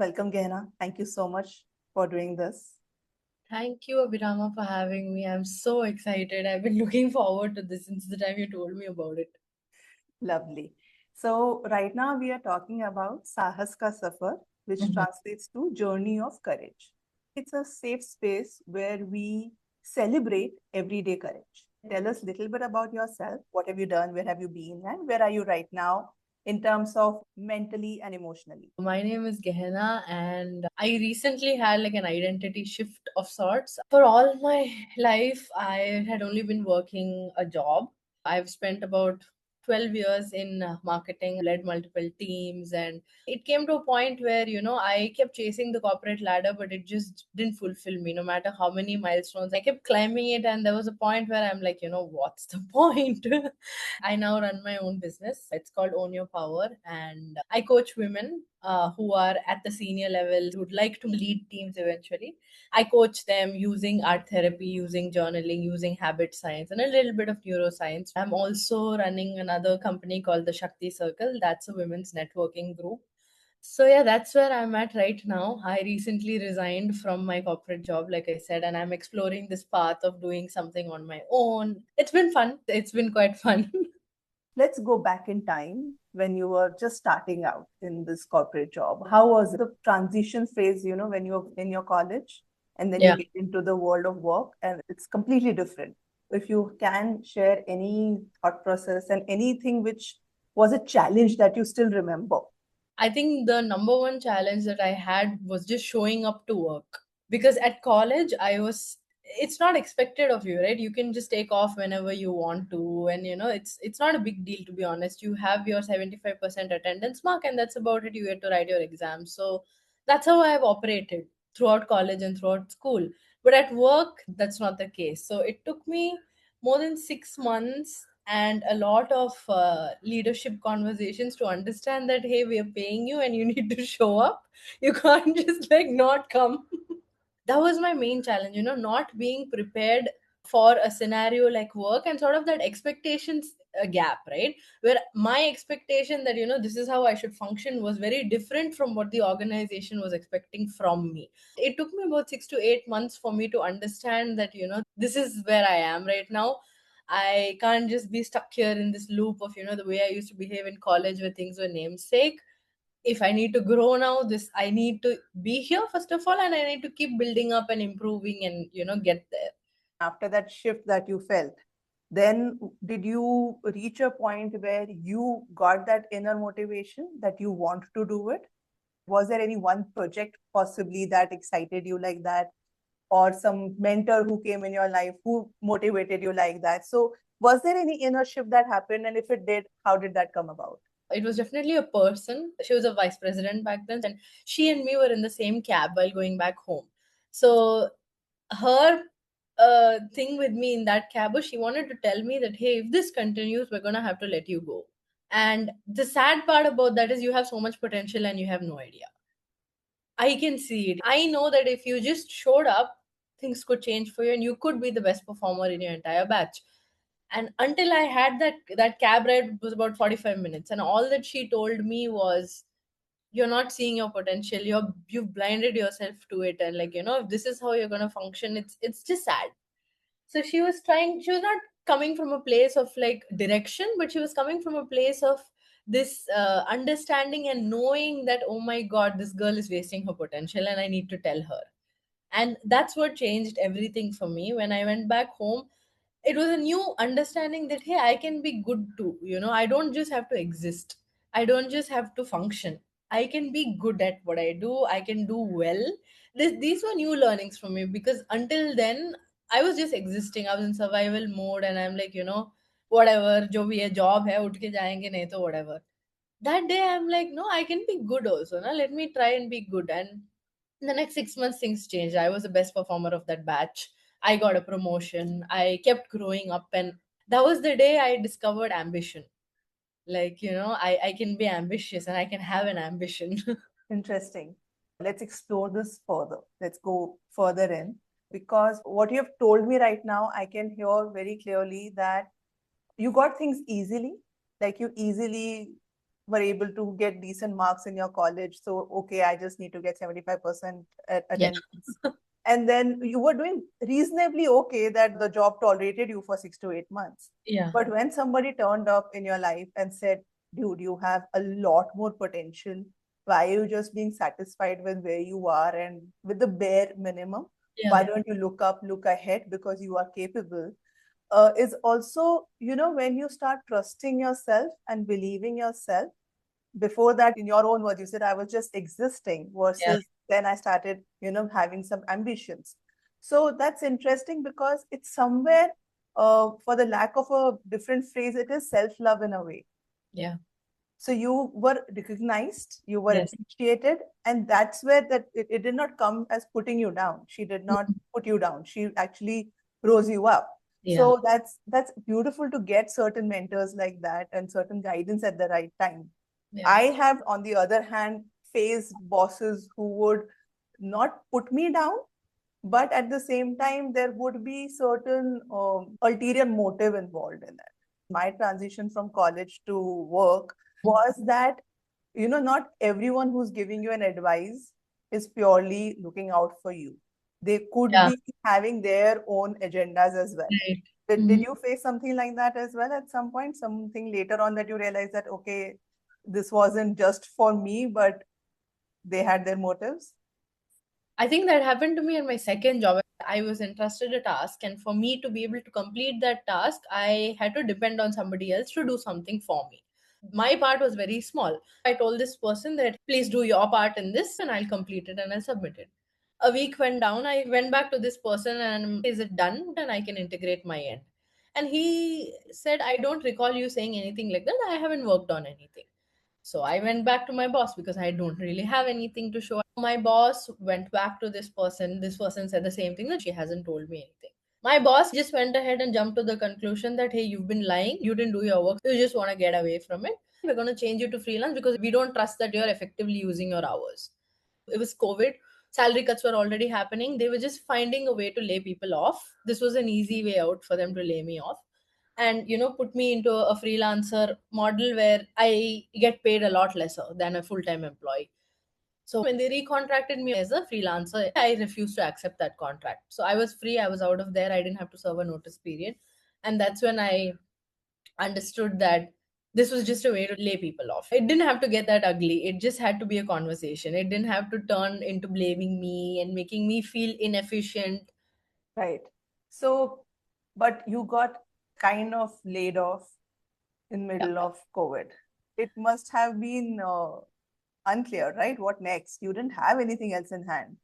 Welcome, Gehena. Thank you so much for doing this. Thank you, Abhirama, for having me. I'm so excited. I've been looking forward to this since the time you told me about it. Lovely. So, right now we are talking about Saahas Ka Safar, which Mhm. translates to Journey of Courage. It's a safe space where we celebrate everyday courage. Tell us a little bit about yourself. What have you done? Where have you been? And where are you right now in terms of mentally and emotionally? My name is Gehena, and I recently had like an identity shift of sorts. For all my life, I had only been working a job. I've spent about 12 years in marketing, led multiple teams, and it came to a point where, I kept chasing the corporate ladder, but it just didn't fulfill me no matter how many milestones. I kept climbing it, and there was a point where I'm like, what's the point? I now run my own business. It's called Own Your Power, and I coach women who are at the senior level who would like to lead teams eventually. I coach them using art therapy, using journaling, using habit science, and a little bit of neuroscience. I'm also running another company called the Shakti Circle. That's a women's networking group. So yeah, that's where I'm at right now. I recently resigned from my corporate job, like I said, and I'm exploring this path of doing something on my own. It's been fun. It's been quite fun. Let's go back in time when you were just starting out in this corporate job. How was the transition phase, when you're in your college and then you Yeah. get into the world of work and it's completely different? If you can share any thought process and anything which was a challenge that you still remember. I think the number one challenge that I had was just showing up to work. Because at college, it's not expected of you, right? You can just take off whenever you want to. And, it's not a big deal, to be honest. You have your 75% attendance mark, and that's about it. You get to write your exams. So that's how I've operated throughout college and throughout school. But at work, that's not the case. So it took me more than 6 months and a lot of leadership conversations to understand that hey, we are paying you and you need to show up. You can't just like not come. That was my main challenge, not being prepared for a scenario like work, and sort of that expectations gap, right? Where my expectation that this is how I should function was very different from what the organization was expecting from me. It took me about 6 to 8 months for me to understand that this is where I am right now. I can't just be stuck here in this loop of the way I used to behave in college where things were namesake. If I need to grow now, this I need to be here first of all, and I need to keep building up and improving and get there. After that shift that you felt, then did you reach a point where you got that inner motivation that you want to do it? Was there any one project possibly that excited you like that, or some mentor who came in your life who motivated you like that? So was there any inner shift that happened, and if it did, how did that come about? It was definitely a person. She was a vice president back then, and she and me were in the same cab while going back home. So her thing with me in that cab was she wanted to tell me that hey, if this continues, we're gonna have to let you go. And the sad part about that is you have so much potential and you have no idea. I can see it. I know that if you just showed up, things could change for you and you could be the best performer in your entire batch. And until I had that cab ride was about 45 minutes, and all that she told me was you're not seeing your potential. You've blinded yourself to it, and like if this is how you're gonna function, it's just sad. So she was not coming from a place of like direction, but she was coming from a place of this understanding and knowing that oh my god, this girl is wasting her potential and I need to tell her. And that's what changed everything for me. When I went back home, it was a new understanding that hey, I can be good too. I don't just have to exist, I don't just have to function. I can be good at what I do, I can do well. These were new learnings for me, because until then I was just existing. I was in survival mode, and I'm like, whatever, jo bhi hai job hai, उठ के जाएंगे नहीं तो whatever. That day I'm like, no, I can be good also. Now let me try and be good. And in the next 6 months, things changed. I was the best performer of that batch. I got a promotion. I kept growing up, and that was the day I discovered ambition. Like, I can be ambitious and I can have an ambition. Interesting. Let's explore this further. Let's go further in, because what you have told me right now, I can hear very clearly that you got things easily, like you easily were able to get decent marks in your college. So, okay, I just need to get 75% Yeah. attendance. And then you were doing reasonably okay that the job tolerated you for 6 to 8 months. Yeah. But when somebody turned up in your life and said, dude, you have a lot more potential. Why are you just being satisfied with where you are and with the bare minimum? Why Yeah. don't you look up, look ahead because you are capable? Is also, when you start trusting yourself and believing yourself. Before that, in your own words, you said, I was just existing, Yeah. versus then I started, having some ambitions. So that's interesting because it's somewhere, for the lack of a different phrase, it is self love in a way. Yeah. So you were recognized, you were Yes. appreciated, and that's where that it did not come as putting you down. She did not Mhm. put you down. She actually rose you up. Yeah. So that's beautiful to get certain mentors like that and certain guidance at the right time. Yeah. I have, on the other hand, faced bosses who would not put me down, but at the same time, there would be certain ulterior motive involved in it. My transition from college to work was that, not everyone who's giving you an advice is purely looking out for you. They could Yeah. be having their own agendas as well. Right. Did Mhm. you face something like that as well at some point? Something later on that you realized that, okay, this wasn't just for me, but they had their motives? I think that happened to me in my second job. I was entrusted a task, and for me to be able to complete that task, I had to depend on somebody else to do something for me. My part was very small. I told this person that please do your part in this, and I'll complete it and I'll submit it. A week went down. I went back to this person and is it done? And I can integrate my end. And he said, I don't recall you saying anything like that. I haven't worked on anything. So I went back to my boss because I don't really have anything to show. My boss went back to this person. This person said the same thing, that she hasn't told me anything. My boss just went ahead and jumped to the conclusion that, hey, you've been lying. You didn't do your work. You just want to get away from it. We're going to change you to freelance because we don't trust that you're effectively using your hours. It was COVID. Salary cuts were already happening. They were just finding a way to lay people off. This was an easy way out for them to lay me off and put me into a freelancer model where I get paid a lot lesser than a full-time employee. So when they recontracted me as a freelancer, I refused to accept that contract. So I was free, I was out of there, I didn't have to serve a notice period. And that's when I understood that this was just a way to lay people off. It didn't have to get that ugly. It just had to be a conversation. It didn't have to turn into blaming me and making me feel inefficient. Right. So, but you got kind of laid off in middle of COVID. It must have been unclear, right? What next? You didn't have anything else in hand.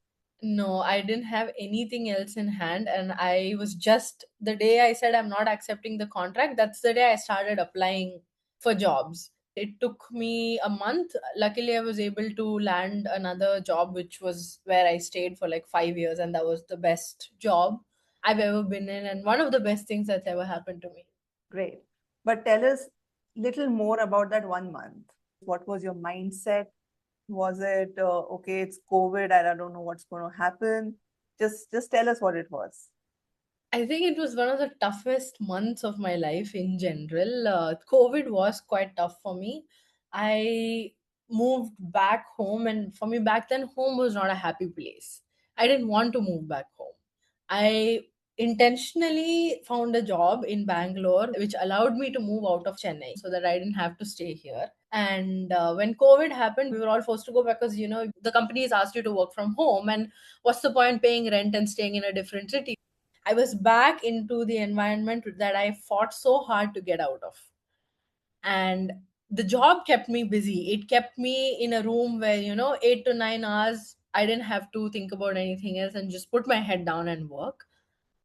No, I didn't have anything else in hand. And I was just, the day I said I'm not accepting the contract, that's the day I started applying for jobs. It took me a month. Luckily, I was able to land another job, which was where I stayed for like 5 years. And that was the best job I've ever been in. And one of the best things that's ever happened to me. Great. But tell us little more about that 1 month. What was your mindset? Was it okay, it's COVID and I don't know what's going to happen? Just tell us what it was. I think it was one of the toughest months of my life in general. COVID was quite tough for me. I moved back home, and for me, back then, home was not a happy place. I didn't want to move back home. I intentionally found a job in Bangalore, which allowed me to move out of Chennai so that I didn't have to stay here. And when COVID happened, we were all forced to go back because, the companies asked you to work from home. And what's the point paying rent and staying in a different city? I was back into the environment that I fought so hard to get out of. And the job kept me busy. It kept me in a room where, 8 to 9 hours, I didn't have to think about anything else and just put my head down and work.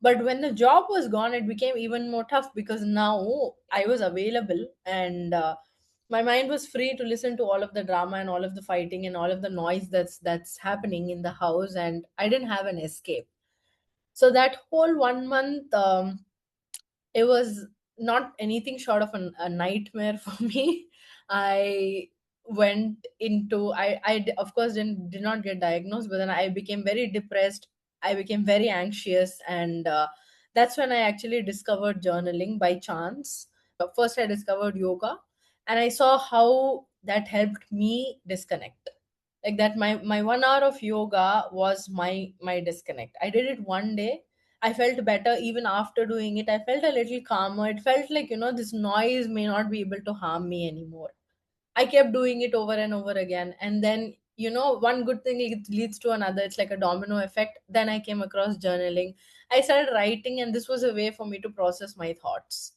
But when the job was gone, it became even more tough because now I was available and my mind was free to listen to all of the drama and all of the fighting and all of the noise that's happening in the house, and I didn't have an escape. So that whole 1 month, it was not anything short of a nightmare for me. I went into, of course did not get diagnosed, but then I became very depressed. I became very anxious, and that's when I actually discovered journaling by chance. First I discovered yoga, and I saw how that helped me disconnect. Like that, my 1 hour of yoga was my disconnect. I did it one day. I felt better. Even after doing it, I felt a little calmer. It felt like, this noise may not be able to harm me anymore. I kept doing it over and over again. And then, one good thing leads to another. It's like a domino effect. Then I came across journaling. I started writing, and this was a way for me to process my thoughts.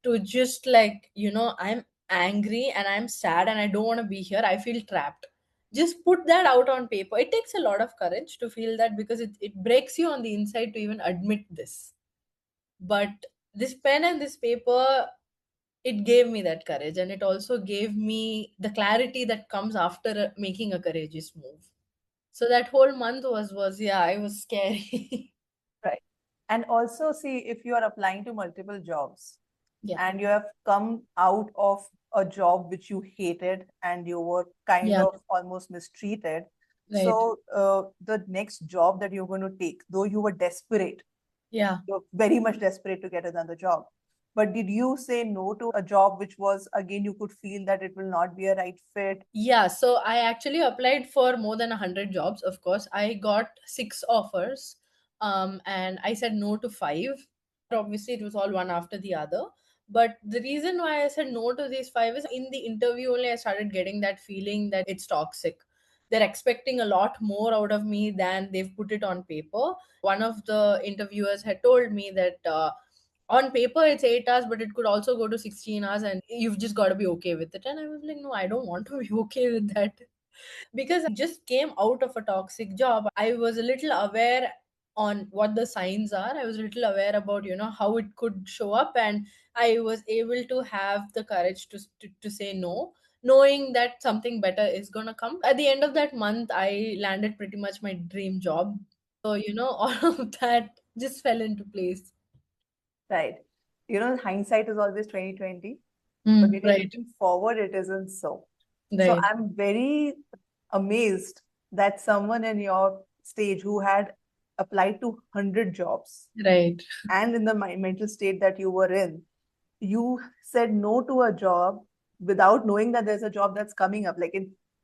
To just like, I'm angry and I'm sad and I don't want to be here. I feel trapped. Just put that out on paper. It takes a lot of courage to feel that, because it breaks you on the inside to even admit this. But this pen and this paper, it gave me that courage, and it also gave me the clarity that comes after making a courageous move. So that whole month was yeah, it was scary. Right. And also, see, if you are applying to multiple jobs Yeah. and you have come out of a job which you hated and you were kind Yeah. of almost mistreated. Right. So, the next job that you're going to take, though you were desperate, Yeah. you're very much desperate to get another job. But did you say no to a job which was, again, you could feel that it will not be a right fit? Yeah, so I actually applied for more than 100 jobs, of course. I got 6 offers, and I said no to five. Obviously, it was all one after the other. But the reason why I said no to these five is in the interview only I started getting that feeling that it's toxic. They're expecting a lot more out of me than they've put it on paper. One of the interviewers had told me that on paper it's 8 hours, but it could also go to 16 hours, and you've just got to be okay with it. And I was like, no, I don't want to be okay with that, because I just came out of a toxic job. I was a little aware on what the signs are. I was a little aware about, how it could show up, and I was able to have the courage to say no, knowing that something better is going to come. At the end of that month, I landed pretty much my dream job. So, all of that just fell into place. Right. Hindsight is always 2020, but Mm, when you're right. looking forward, it isn't so. So Right. I'm very amazed that someone in your stage who had applied to 100 jobs Right. and in the mental state that you were in, you said no to a job without knowing that there's a job that's coming up. Like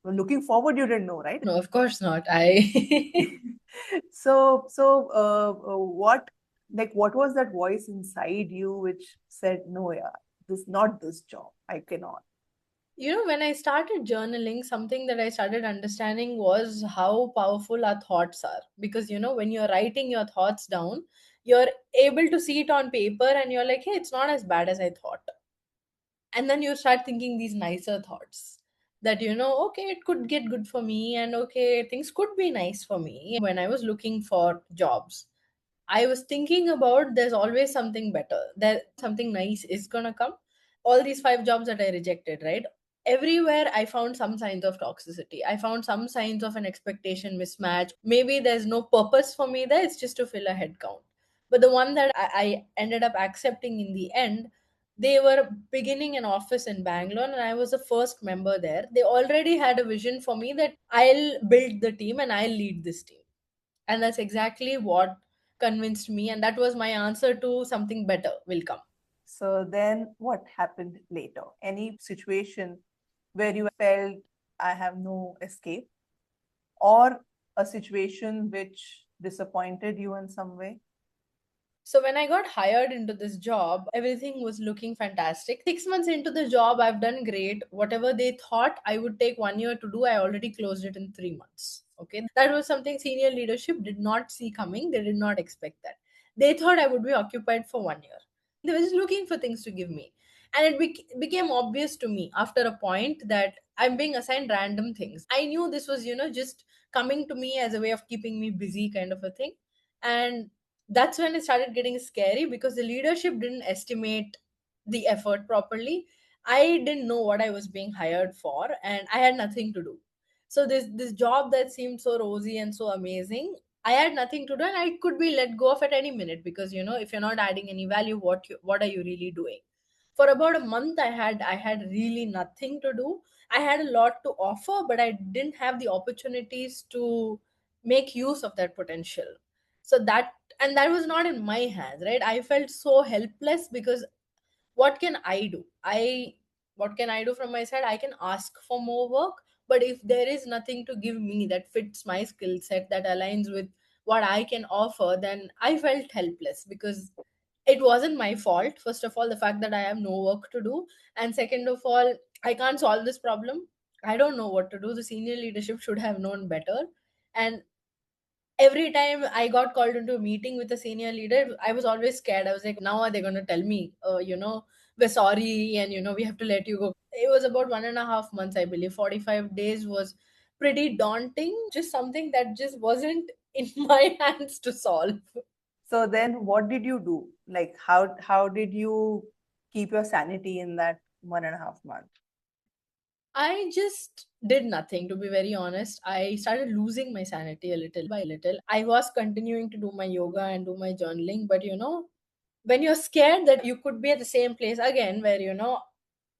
looking forward, you didn't know, right? No, of course not. I What was that voice inside you which said, no, yeah, not this job. I cannot. when I started journaling, something that I started understanding was how powerful our thoughts are. Because, when you're writing your thoughts down, you're able to see it on paper and you're like, hey, it's not as bad as I thought. And then you start thinking these nicer thoughts that, okay, it could get good for me, and okay, things could be nice for me. When I was looking for jobs, I was thinking about there's always something better. That something nice is gonna come. All these five jobs that I rejected, right? Everywhere I found some signs of toxicity. I found some signs of an expectation mismatch. Maybe there's no purpose for me there, it's just to fill a head count. But the one that I ended up accepting in the end, they were beginning an office in Bangalore and I was the first member there. They already had a vision for me that I'll build the team and I'll lead this team. And that's exactly what convinced me, and that was my answer to something better will come. So then what happened later? Any situation where you felt I have no escape, or a situation which disappointed you in some way? So when I got hired into this job, everything was looking fantastic. 6 months into the job, I've done great. Whatever they thought I would take 1 year to do, I already closed it in 3 months. Okay. That was something senior leadership did not see coming. They did not expect that. They thought I would be occupied for 1 year. They were just looking for things to give me. And it became obvious to me after a point that I'm being assigned random things. I knew this was, just coming to me as a way of keeping me busy, kind of a thing. And that's when it started getting scary, because the leadership didn't estimate the effort properly. I didn't know what I was being hired for, and I had nothing to do. So this job that seemed so rosy and so amazing, I had nothing to do, and I could be let go of at any minute, because if you're not adding any value, what are you really doing? For about a month, I had really nothing to do. I had a lot to offer, but I didn't have the opportunities to make use of that potential. So that was not in my hands, right? I felt so helpless, because what can I do? I what can I do from my side? I can ask for more work, but if there is nothing to give me that fits my skill set, that aligns with what I can offer, then I felt helpless, because it wasn't my fault. First of all, the fact that I have no work to do, and second of all, I can't solve this problem. I don't know what to do. The senior leadership should have known better. And every time I got called into a meeting with a senior leader, I was always scared. I was like, now are they going to tell me, we're sorry, and we have to let you go. It was about 1.5 months, I believe. 45 days was pretty daunting, just something that just wasn't in my hands to solve. So then what did you do? Like how did you keep your sanity in that 1.5 months? I just did nothing, to be very honest. I started losing my sanity a little by little. I was continuing to do my yoga and do my journaling, but when you're scared that you could be at the same place again, where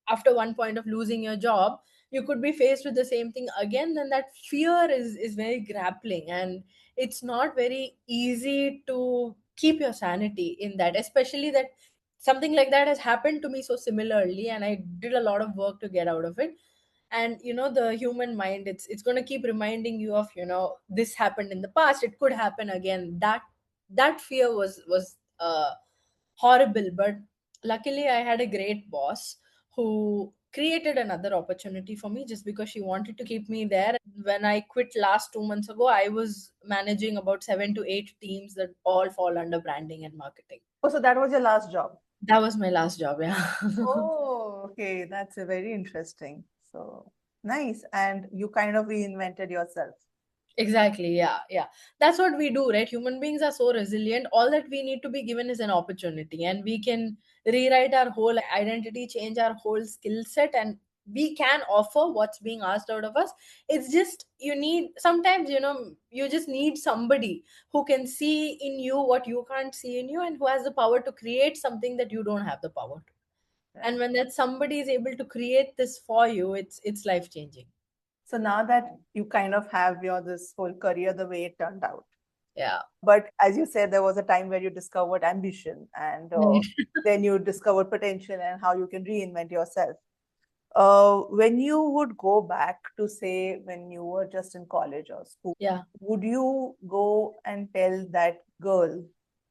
after one point of losing your job, you could be faced with the same thing again, then that fear is very grappling, and it's not very easy to keep your sanity in that, especially that something like that has happened to me so similarly, and I did a lot of work to get out of it. And the human mind, it's going to keep reminding you of this happened in the past, it could happen again. That fear was horrible. But luckily I had a great boss who created another opportunity for me, just because she wanted to keep me there. When I quit last 2 months ago, I was managing about 7 to 8 teams that all fall under branding and marketing. Oh, so that was your last job. That was my last job, yeah. Oh, okay. That's a very interesting. So nice. And you kind of reinvented yourself. Exactly. Yeah. Yeah. That's what we do, right? Human beings are so resilient. All that we need to be given is an opportunity, and we can rewrite our whole identity, change our whole skill set, and we can offer what's being asked out of us. It's just you need sometimes, you just need somebody who can see in you what you can't see in you, and who has the power to create something that you don't have the power to. And Right. when that somebody is able to create this for you, it's life changing. So now that you kind of have your this whole career the way it turned out. Yeah. But as you said, there was a time where you discovered ambition and Right. then you discovered potential and how you can reinvent yourself. When you would go back to say when you were just in college or school, Yeah. would you go and tell that girl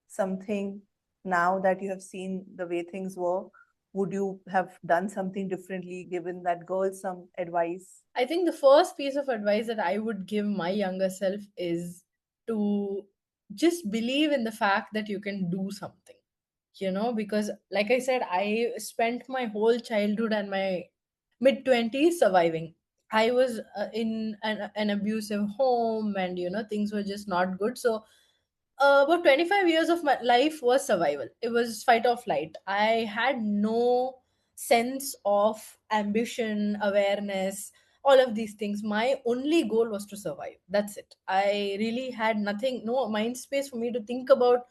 something now that you have seen the way things were? Would you have done something differently, given that girl some advice? I think the first piece of advice that I would give my younger self is to just believe in the fact that you can do something, because like I said, I spent my whole childhood and my mid 20s surviving. I was in an abusive home, and things were just not good. So about 25 years of my life was survival. It was fight or flight. I had no sense of ambition, awareness, all of these things. My only goal was to survive. That's it. I really had nothing, no mind space for me to think about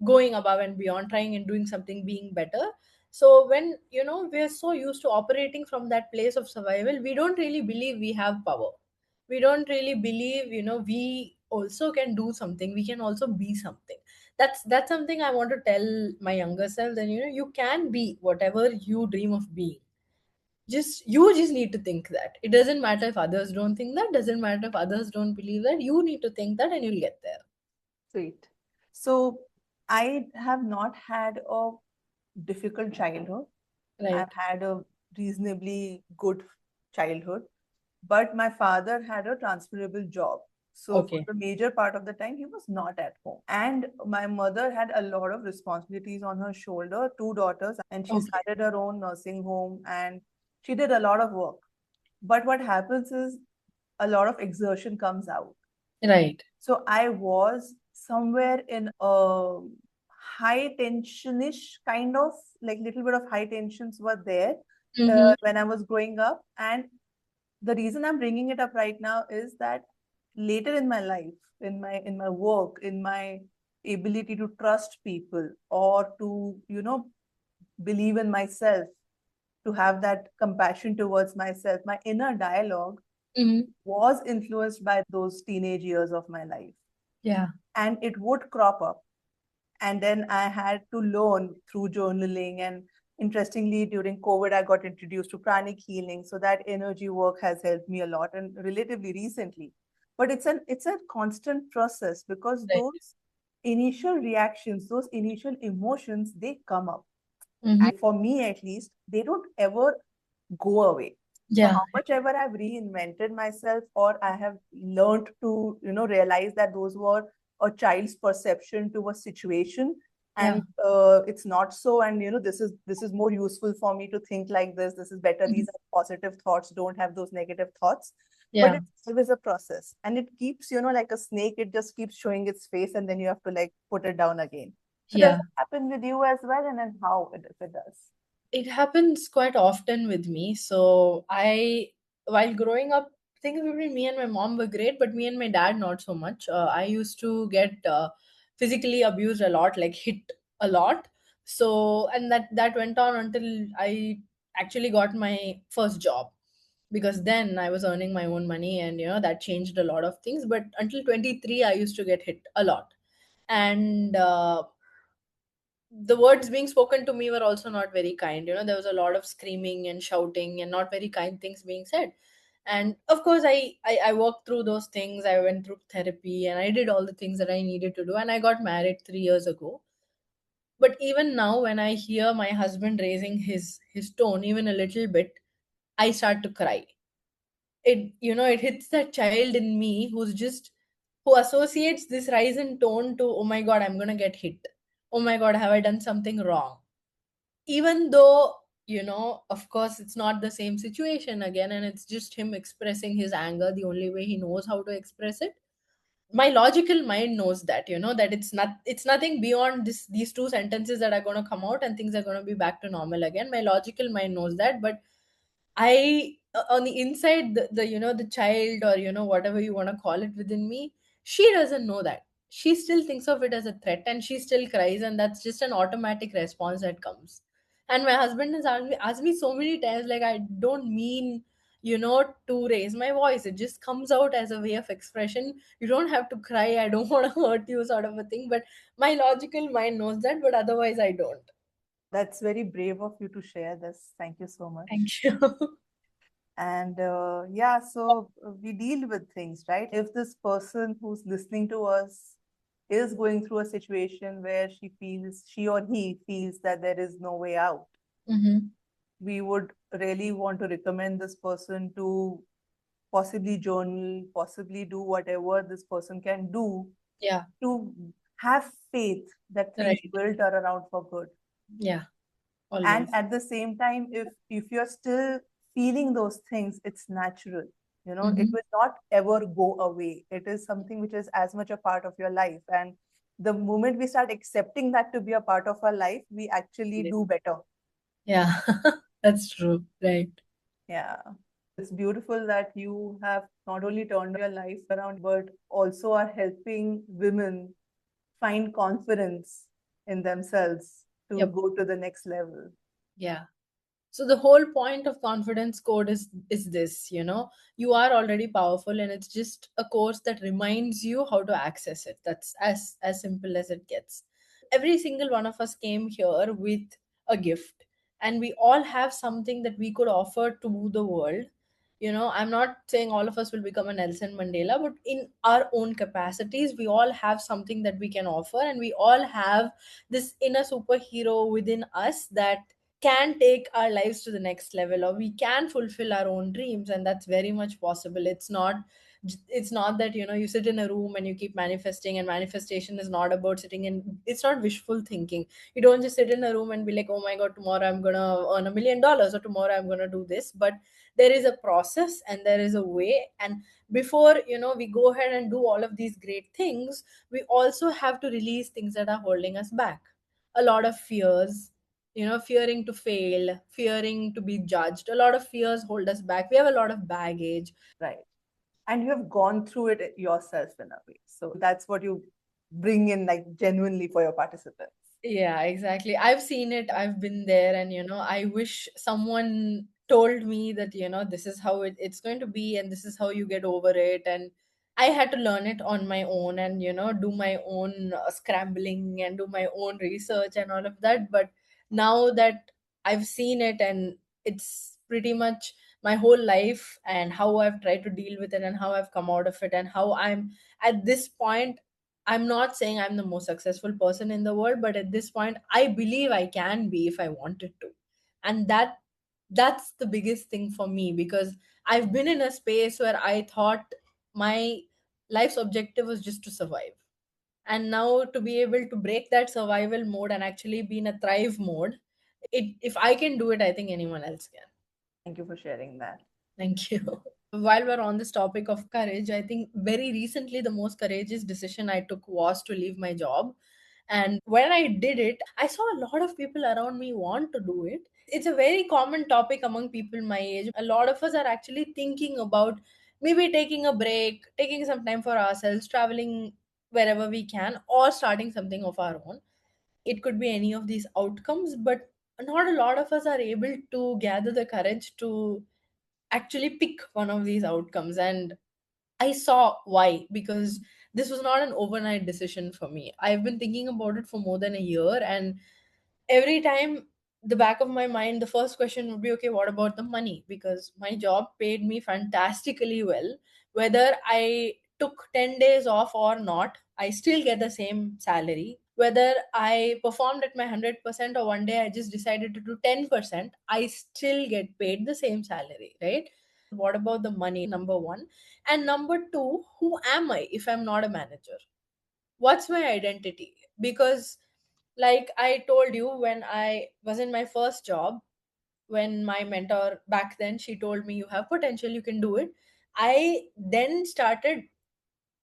going above and beyond, trying and doing something, being better. So when we're so used to operating from that place of survival, we don't really believe we have power. We don't really believe we also can do something, we can also be something. That's something I want to tell my younger self, that you can be whatever you dream of being. You just need to think that. It doesn't matter if others don't think that, doesn't matter if others don't believe that. You need to think that, and you'll get there. Sweet. So I have not had a difficult childhood. I've Right. had a reasonably good childhood, but my father had a transferable job. So for Okay. the major part of the time, he was not at home. And my mother had a lot of responsibilities on her shoulder, two daughters, and she Okay. started her own nursing home and she did a lot of work. But what happens is a lot of exertion comes out. Right. So I was somewhere in a high tensionish kind of, like little bit of high tensions were there Mm-hmm. when I was growing up. And the reason I'm bringing it up right now is that later in my life, in my work, in my ability to trust people or to believe in myself, to have that compassion towards myself, my inner dialogue Mm-hmm. was influenced by those teenage years of my life, Yeah. and it would crop up. And then I had to learn through journaling and Interestingly, during COVID, I got introduced to pranic healing. So that energy work has helped me a lot and relatively recently. But it's a constant process because Right. those initial reactions, those initial emotions, they come up. Mm-hmm. And for me at least, they don't ever go away. So Yeah. how much ever I've reinvented myself or I have learned to, realize that those were a child's perception to a situation Yeah. and it's not so. And this is more useful for me to think like this. This is better. Mhm. These are positive thoughts. Don't have those negative thoughts. But Yeah. it's always a process. And it keeps, like a snake, it just keeps showing its face and then you have to like put it down again. So does Yeah. it happen with you as well? And then how if it does? It happens quite often with me. So while growing up, things between me and my mom were great, but me and my dad not so much. I used to get physically abused a lot, like hit a lot. So, and that went on until I actually got my first job, because then I was earning my own money, and that changed a lot of things. But until 23, I used to get hit a lot, and the words being spoken to me were also not very kind. There was a lot of screaming and shouting and not very kind things being said. And of course, I worked through those things. I went through therapy and I did all the things that I needed to do. And I got married 3 years ago. But even now, when I hear my husband raising his tone even a little bit, I start to cry. It hits that child in me who associates this rise in tone to, oh my god, I'm gonna get hit. Oh my god, have I done something wrong? Even though, of course, it's not the same situation again, and it's just him expressing his anger the only way he knows how to express it. My logical mind knows that, that it's nothing beyond these two sentences that are going to come out and things are going to be back to normal again. My logical mind knows that. But on the inside, the the child, or whatever you want to call it within me, she doesn't know that. She still thinks of it as a threat and she still cries, and that's just an automatic response that comes. And my husband has asked me so many times, like, I don't mean, to raise my voice. It just comes out as a way of expression. You don't have to cry. I don't want to hurt you, sort of a thing. But my logical mind knows that, but otherwise I don't. That's very brave of you to share this. Thank you so much. Thank you. And yeah, so we deal with things, right? If this person who's listening to us is going through a situation where she or he feels that there is no way out, Hmm. we would really want to recommend this person to possibly journal, possibly do whatever this person can do Yeah. to have faith that things Right. will turn around for good. Yeah. And Always. at the same time, if you're still feeling those things, it's natural. It Mhm. will not ever go away. It is something which is as much a part of your life. And the moment we start accepting that to be a part of our life, we actually do better. Yeah, that's true. Right. Yeah. It's beautiful that you have not only turned your life around, but also are helping women find confidence in themselves to Yep. go to the next level. Yeah. So the whole point of confidence code is this, you are already powerful, and it's just a course that reminds you how to access it. That's as simple as it gets. Every single one of us came here with a gift, and we all have something that we could offer to the world. I'm not saying all of us will become a Nelson Mandela, but in our own capacities, we all have something that we can offer, and we all have this inner superhero within us that can take our lives to the next level, or we can fulfill our own dreams. And that's very much possible. It's not that, you sit in a room and you keep manifesting, and manifestation is not about sitting in, it's not wishful thinking. You don't just sit in a room and be like, oh my god, tomorrow I'm gonna earn $1 million, or tomorrow I'm gonna do this. But there is a process and there is a way. And before, we go ahead and do all of these great things, we also have to release things that are holding us back. A lot of fears, fearing to fail, fearing to be judged. A lot of fears hold us back. We have a lot of baggage. Right. And you have gone through it yourself in a way. So that's what you bring in, like genuinely for your participants. Yeah, exactly. I've seen it, I've been there, and I wish someone told me that, this is how it's going to be, and this is how you get over it. And I had to learn it on my own, and do my own scrambling and do my own research and all of that. But now that I've seen it, and it's pretty much my whole life, and how I've tried to deal with it, and how I've come out of it, and how I'm at this point. I'm not saying I'm the most successful person in the world, but at this point, I believe I can be if I wanted to. And that's the biggest thing for me, because I've been in a space where I thought my life's objective was just to survive. And now to be able to break that survival mode and actually be in a thrive mode, it if I can do it, I think anyone else can. Thank you for sharing that. Thank you. While we're on this topic of courage, I think very recently the most courageous decision I took was to leave my job. And when I did it, I saw a lot of people around me want to do it. It's a very common topic among people my age. A lot of us are actually thinking about maybe taking a break, taking some time for ourselves, traveling wherever we can, or starting something of our own. It could be any of these outcomes, but not a lot of us are able to gather the courage to actually pick one of these outcomes. And I saw why, because this was not an overnight decision for me. I've been thinking about it for more than a year, and every time, the back of my mind, the first question would be, okay, what about the money? Because my job paid me fantastically well. Whether I took 10 days off or not, I still get the same salary. Whether I performed at my 100% or one day I just decided to do 10%, I still get paid the same salary, right? What about the money? Number one. And number two, who am I if I'm not a manager? What's my identity? Because, like I told you, when I was in my first job, when my mentor back then, she told me, you have potential, you can do it. I then started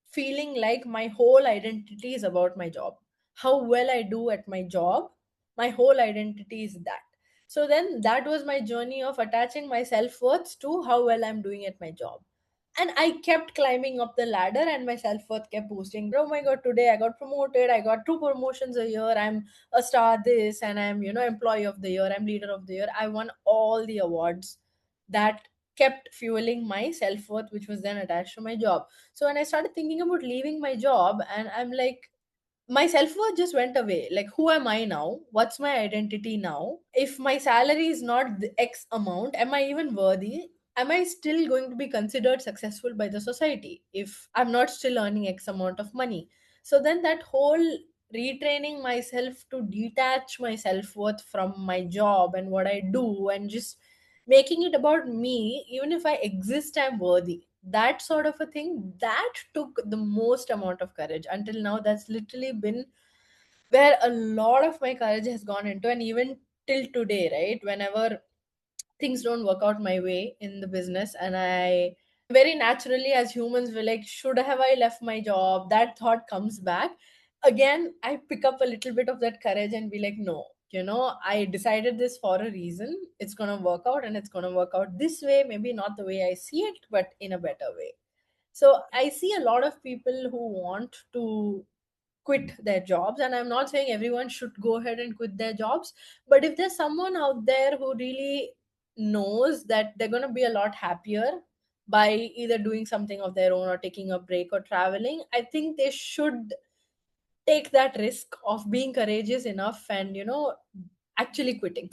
feeling like my whole identity is about my job. How well I do at my job, my whole identity is that. So then that was my journey of attaching my self-worth to how well I'm doing at my job. And I kept climbing up the ladder, and my self-worth kept boosting. Oh my god, today I got promoted, I got 2 promotions a year, I'm a star this, and I'm, employee of the year, I'm leader of the year, I won all the awards. That kept fueling my self-worth, which was then attached to my job. So when I started thinking about leaving my job, and I'm like, my self-worth just went away. Like, who am I now? What's my identity now? If my salary is not the X amount, am I even worthy? Am I still going to be considered successful by the society if I'm not still earning X amount of money? So then that whole retraining myself to detach my self-worth from my job and what I do, and just making it about me, even if I exist, I'm worthy. That sort of a thing, that took the most amount of courage. Until now, that's literally been where a lot of my courage has gone into. And even till today, right, whenever things don't work out my way in the business, and I very naturally, as humans, we're like, should have I left my job? That thought comes back again. I pick up a little bit of that courage and be like, no, I decided this for a reason. It's going to work out, and it's going to work out this way, maybe not the way I see it, but in a better way. So I see a lot of people who want to quit their jobs, and I'm not saying everyone should go ahead and quit their jobs, but if there's someone out there who really knows that they're going to be a lot happier by either doing something of their own, or taking a break, or traveling, I think they should take that risk of being courageous enough and actually quitting.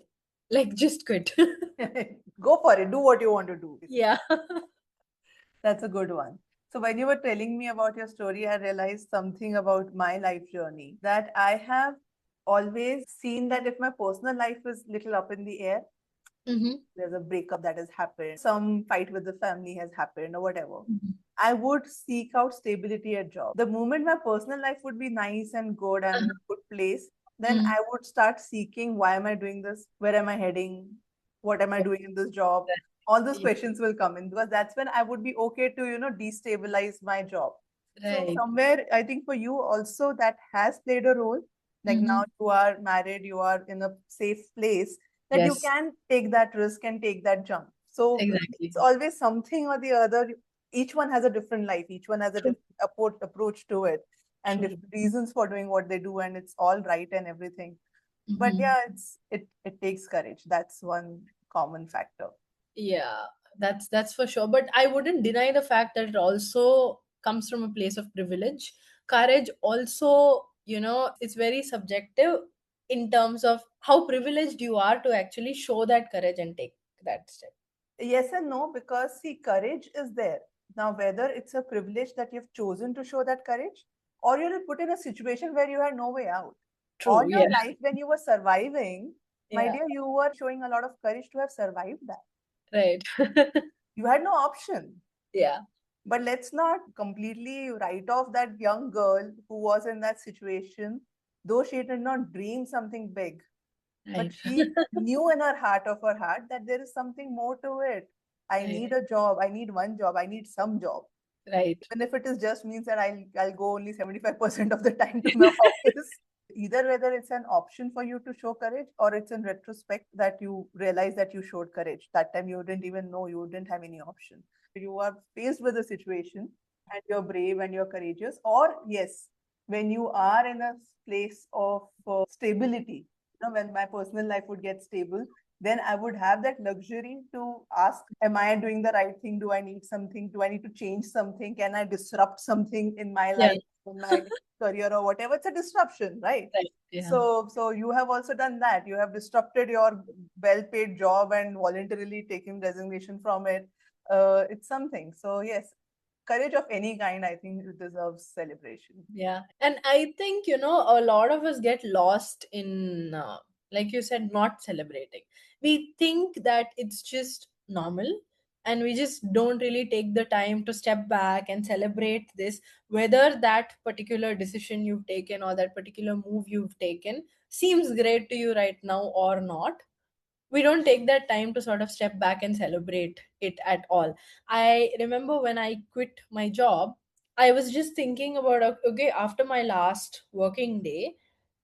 Like, just quit. Go for it. Do what you want to do. Yeah. That's a good one. So when you were telling me about your story, I realized something about my life journey, that I have always seen that if my personal life is little up in the air, Mm-hmm. there's a breakup that has happened, some fight with the family has happened or whatever, Mm-hmm. I would seek out stability at job. The moment my personal life would be nice and good, I'm in a good place, then Mm-hmm. I would start seeking, why am I doing this? Where am I heading? What am I doing in this job? All those questions will come in, because that's when I would be okay to, destabilize my job. So Right. somewhere, I think for you also that has played a role. Like Mm-hmm. now you are married, you are in a safe place, that you Yes, can take that risk and take that jump. So exactly. it's always something or the other. Each one has a different life, each one has a True. different approach to it, and True. different reasons for doing what they do, and it's all right and everything. But Mm-hmm. yeah, it takes courage. That's one common factor. Yeah, that's for sure. But I wouldn't deny the fact that it also comes from a place of privilege. Courage also, it's very subjective. in terms of how privileged you are to actually show that courage and take that step. Yes and no, because see, courage is there. Now, whether it's a privilege that you've chosen to show that courage, or you're put in a situation where you had no way out. All True. your Yeah. life, when you were surviving, my Yeah. dear, you were showing a lot of courage to have survived that. Right. You had no option. Yeah. But let's not completely write off that young girl who was in that situation, though she did not dream something big. But Right. she knew in her heart of her heart that there is something more to it. I Right. need a job. I need one job. I need some job. Right. Even if it is just means that I'll go only 75% of the time to my office. Either whether it's an option for you to show courage or it's in retrospect that you realize that you showed courage. That time you didn't even know, you didn't have any option. You are faced with a situation and you're brave and you're courageous. Or yes, when you are in a place of stability, when my personal life would get stable, then I would have that luxury to ask, am I doing the right thing? Do I need something? Do I need to change something? Can I disrupt something in my Yeah. life, in my career or whatever? It's a disruption, right? Right. Yeah. So you have also done that. You have disrupted your well-paid job and voluntarily taken resignation from it. It's something. So yes, courage of any kind, I think it deserves celebration. Yeah. And I think, a lot of us get lost in, like you said, not celebrating. We think that it's just normal, and we just don't really take the time to step back and celebrate this, whether that particular decision you've taken or that particular move you've taken seems great to you right now or not. We don't take that time to sort of step back and celebrate it at all. I remember when I quit my job, I was just thinking about, okay, after my last working day,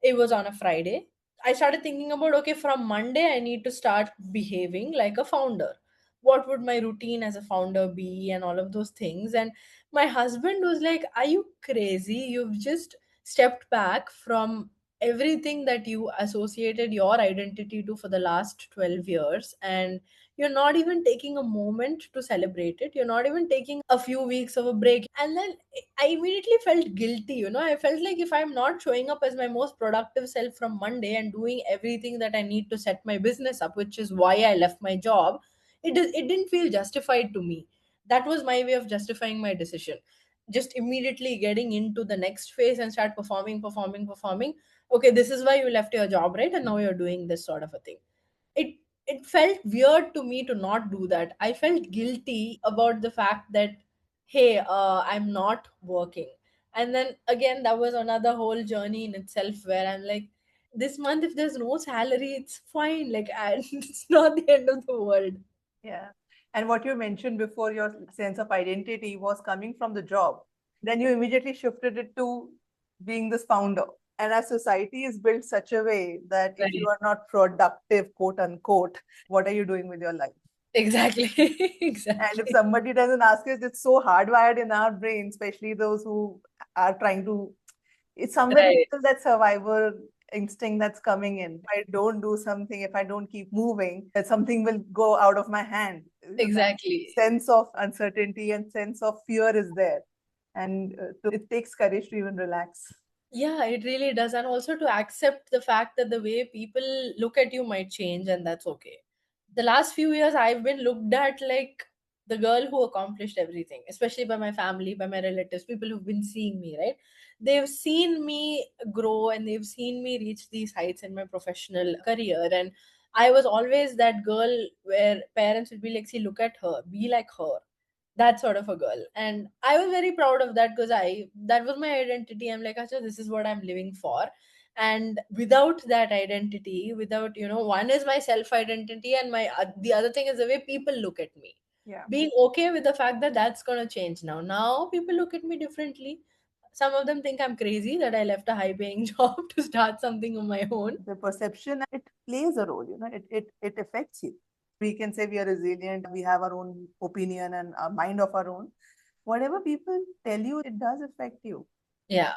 it was on a Friday. I started thinking about, okay, from Monday, I need to start behaving like a founder. What would my routine as a founder be, and all of those things? And my husband was like, are you crazy? You've just stepped back from everything that you associated your identity to for the last 12 years, and you're not even taking a moment to celebrate it. You're not even taking a few weeks of a break. And then I immediately felt guilty. I felt like if I'm not showing up as my most productive self from Monday and doing everything that I need to set my business up, which is why I left my job, it didn't feel justified to me. That was my way of justifying my decision. Just immediately getting into the next phase and start performing. Okay, this is why you left your job, right? And now you're doing this sort of a thing. It it felt weird to me to not do that. I felt guilty about the fact that, hey, I'm not working. And then again, that was another whole journey in itself, where I'm like, this month if there's no salary, it's fine. Like, it's not the end of the world. Yeah. And what you mentioned before, your sense of identity was coming from the job. Then you immediately shifted it to being this founder. And our society is built such a way that if you Right. are not productive, quote unquote, what are you doing with your life? Exactly. And if Exactly. somebody doesn't ask us, it's so hardwired in our brain, especially those who are trying to, it's somewhere Right. still that survivor instinct that's coming in. If I don't do something, if I don't keep moving, that something will go out of my hand. That Exactly. sense of uncertainty and sense of fear is there. And it takes courage to even relax. Yeah, it really does. And also to accept the fact that the way people look at you might change, and that's okay. The last few years, I've been looked at like the girl who accomplished everything, especially by my family, by my relatives, people who've been seeing me, right? They've seen me grow and they've seen me reach these heights in my professional career. And I was always that girl where parents would be like, see, look at her, be like her, that sort of a girl. And I was very proud of that, because that was my identity. I'm like, Acha, this is what I'm living for. And without that identity, without, one is my self identity, and the other thing is the way people look at me. Yeah. Being okay with the fact that that's going to change now people look at me differently. Some of them think I'm crazy that I left a high paying job to start something on my own. The perception, it plays a role, it affects you. We can say we are resilient, we have our own opinion and a mind of our own. Whatever people tell you, it does affect you. Yeah.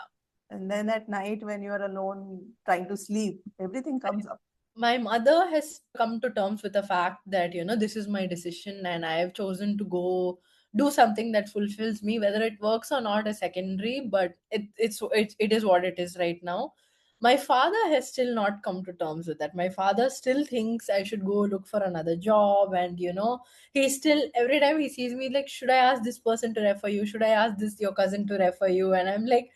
And then at night, when you're alone trying to sleep, everything comes up. My mother has come to terms with the fact that, this is my decision and I have chosen to go do something that fulfills me. Whether it works or not is secondary, but it is what it is right now. My father has still not come to terms with that. My father still thinks I should go look for another job, and he still, every time he sees me, like, should I ask this person to refer you, should I ask this your cousin to refer you? And I'm like,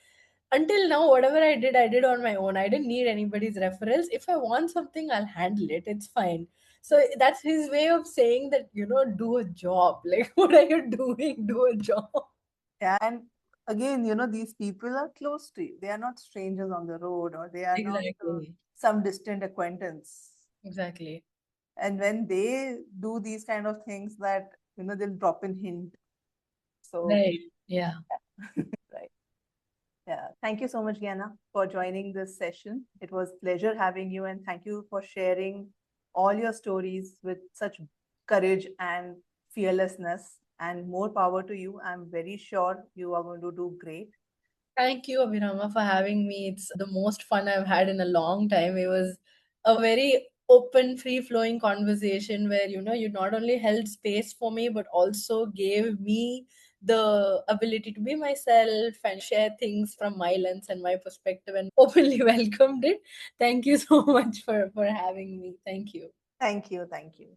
until now, whatever I did on my own. I didn't need anybody's referrals. If I want something, I'll handle it, it's fine. So that's his way of saying that, do a job. Like, what are you doing? Do a job. Yeah, and again, these people are close to you. They are not strangers on the road, or they are not Exactly. some distant acquaintance. Exactly. And when they do these kind of things, that they'll drop in hint. So Right. Yeah. right. Yeah. Thank you so much, Gehena, for joining this session. It was pleasure having you, and thank you for sharing all your stories with such courage and fearlessness. And more power to you. I'm very sure you are going to do great. Thank you, Abhinama, for having me. It's the most fun I've had in a long time. It was a very open, free flowing conversation where, you not only held space for me, but also gave me the ability to be myself and share things from my lens and my perspective, and openly welcomed it. Thank you so much for having me. Thank you. Thank you. Thank you.